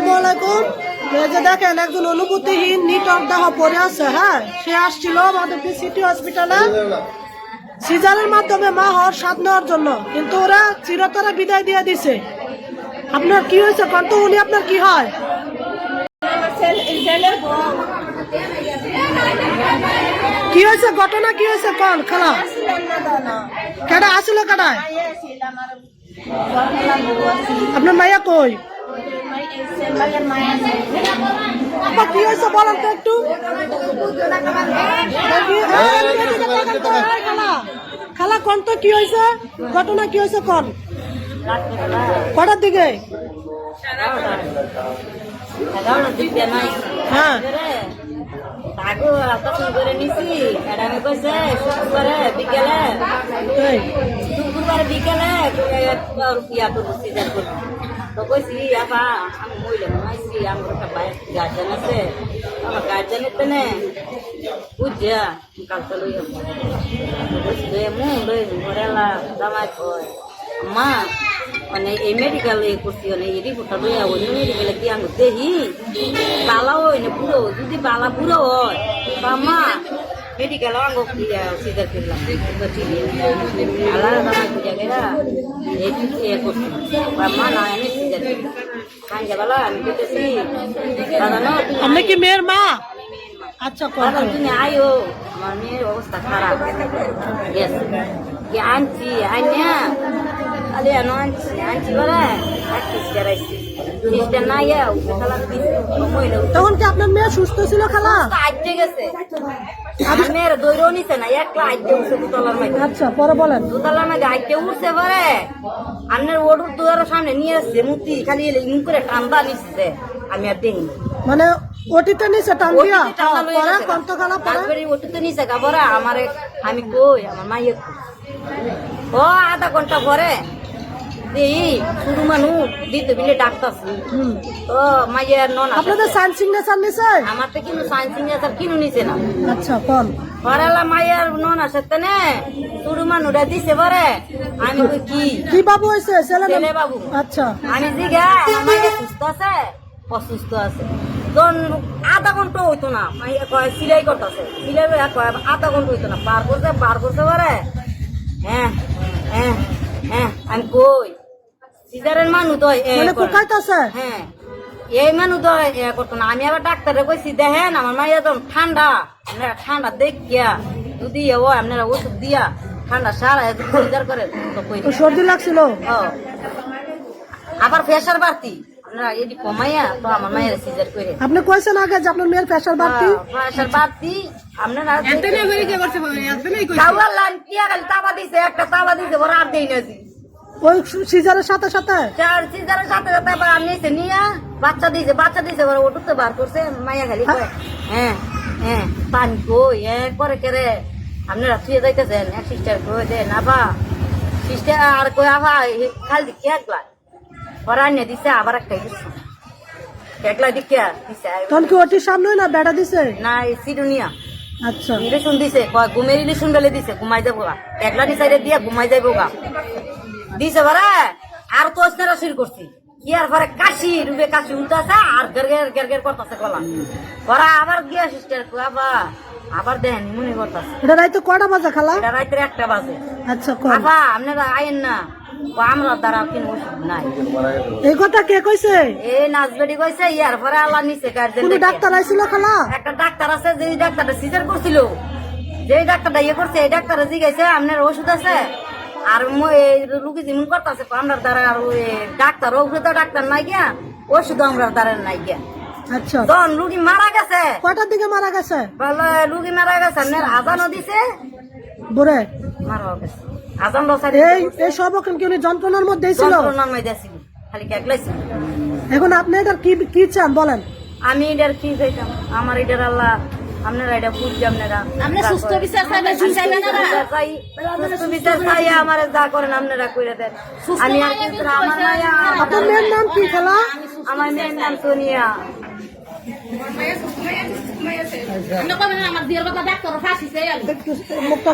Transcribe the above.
আসসালামু আলাইকুম। এই যে দেখেন একজন অনুভূতিহীন নিটক দেহ পড়ে আছে। হ্যাঁ, সে আসছিল আমাদের সিটি হসপিটালে সিজারের মাধ্যমে মা হওয়ার স্বাদ নেওয়ার জন্য, কিন্তু ওরা চিরতরে বিদায় দিয়ে দিছে। আপনার কি হয়েছে কন্ত? উনি আপনার কি হয়? কি হয়েছে ঘটনা? কি হয়েছে কন খালা? কেডা আসিল? কেডায়? আপনার মাইয়া কই? আপা কি হয়েছে বলেন তো একটু। খালা কন তো কি হয়েছে, ঘটনা কি হয়েছে কন? কটার দিকে? হ্যাঁ শুক্রবারে বিকেলে ইয়া করবো সিজার করবো। তো কইছি আপা আমি মহিলা বানাইছি, আমার একটা গার্জেন আছে, আমার গার্জেনের তো নে বুঝা কালকে লই ঘরে জামাই কয় মা মানে এই মেডিকেল করছি এই রিপোর্টটা লইয়া ওই মেডিকেলে কি আমি দেখি বালা হয় না বুড়ো, যদি বালা বুড়ো হয় বা মা মেডিকেল আঙ্গ সিজার করলাম আল্লাহ জামাই বুঝা গেলা এই করছি মা না আমি সিজার করলাম খাইয়া বেলা আমি কেটেছি দাদা না আপনি কি মেয়ের মা? আচ্ছা দাদা তুমি আয়ো, আমার মেয়ের অবস্থা খারাপ গেছে আনছি আইনা আরে আনছি বলে তখন কি আপনার মেয়ে সুস্থ ছিল খালা? আইতে গেছে মেয়ের দৈর নিছে না, একলা আইতে উঠছে দুতলার মধ্যে। আচ্ছা পরে বলেন। দুতলার মধ্যে আইতে উঠছে পরে আপনার ওটুর দুয়ারের সামনে নিয়ে আসছে মূর্তি খালি ইন করে টান্দা নিচ্ছে, আমি আর দেখি মানে ওটিতে নিছে টান দিয়া পরে কত খালা পরে ওটিতে নিছে গাবরা আমারে আমি কই আমার মাইয়ে ও আধা ঘন্টা পরে শুধু মানুষ দিতে বিলে ডাক্তার তো মাইয়ার নন আপনাদের সাইন সিগনেচার নিছে? আমার তো কিন্তু সাইন সিগনেচার কিনু নিছে না। আচ্ছা কোন পরেলা মাইয়ার নন আছে তেনে শুধু মানুষরা দিছে পরে আমি কই কি বাবু হইছে? ছেলে বাবু। আচ্ছা আমি জিগা আমার মাইয়া সুস্থ আছে অসুস্থ আছে তখন আধা ঘন্টা হইতো না, মাইয়া কয় সিলাই করতেছে সিলাই কয় আধা ঘন্টা হইতো না, বার করছে পরে হ্যাঁ হ্যাঁ হ্যাঁ আমি কই সিজারের মানুষ তো হ্যাঁ এই মানুষ তো করতো না। আমি আবার ডাক্তারে কইছি দেখেন আমার মাইয়া তো ঠান্ডা, আপনারা ঠান্ডা দেখিয়া যদি আপনারা ওষুধ দিয়া ঠান্ডা সারা সিজার করেন তো কই সর্দি লাগছিল। আবার প্রেশার বাড়তি আপনারা এটি কমাইয়া তো আমার মায়ের সিজার করে। আপনি কইছেন আগে যে আপনার মেয়ের প্রেশার বাড়তি? প্রেশার বাড়তি আপনারা খাওয়ার লাইন টিয়া খালি তাবা দিছে, একটা তাবা দিছে ওরা আর দেই না ওই সিজারের সাথে সাথে সিজারের সাথে সাথে আবার আনিয়েছে নিয়ে বাচ্চা দিছে ওরা ওটুতে বার করছে মাইয়া খালি কয় হ্যাঁ হ্যাঁ পানি কই করে কেরে আপনারা থুয়ে যাইতেছেন এক সিস্টার কই দেন আবা সিস্টার আর কই আবা খালি কি একলা ওরা আনিয়ে দিছে আবার একটা একলা দিকে দিছে। তখন কি ওটির সামনে না বেড়া দিছে? না এই সিডুনিয়া আচ্ছা ইলেকশন দিছে ঘুমের ইলেকশন গেলে দিছে ঘুমাই যাবো গা একলা ডিসাইডে দিয়া ঘুমাই যাবো গা দিছে বারে আর তো শুরু করছি কি আর পরে কাশি রুবে কাশি উঠতেছে আর গের করতেছে গলা ওরা আবার গিয়া সিস্টার আবার দেখেন মনে করতেছে। এটা রাইতে কটা বাজে খালা? এটা রাইতে 1টা বাজে। আচ্ছা আপা আপনারা আইন না আমরা দ্বারা কিন ওষুধ নাই। এই কথা কে কইছে? এই নাচবেড়ি কইছে ইয়ার পরে আল্লাহ নিছে গার্জেন। কোন ডাক্তার আইছিল খালা? একটা ডাক্তার আছে যে ডাক্তারটা সিজার করছিল, যে ডাক্তারটা ইয়ে করছে এই ডাক্তার জিগাইছে আপনার ওষুধ আছে আর রুগী যেমন করতেছে আমরা দ্বারা আর ওই ডাক্তার ওষুধ ডাক্তার নাই গিয়া ওষুধ আমরা দ্বারা নাই গিয়া। আচ্ছা তখন রুগী মারা গেছে। কটার দিকে মারা গেছে? রুগী মারা গেছে আপনার আজানও দিছে বরে মারা গেছে আজান বসাই এই সব ওখান কি উনি যন্ত্রণার মধ্যে ছিল? যন্ত্রণার মধ্যে ছিল খালি কেকলাইছিল। এখন আপনি এটার কি চান বলেন? আমি এটার কি চাইতাম আমার এটার আল্লাহ আপনারা এটা বুঝছি আপনারা সুস্থ বিচার চাই আমার যা করেন আপনারা করে দেন। আমি আপনার মেয়ের নাম কি খালা? আমার মেয়ের নাম সোনিয়া। মুখটা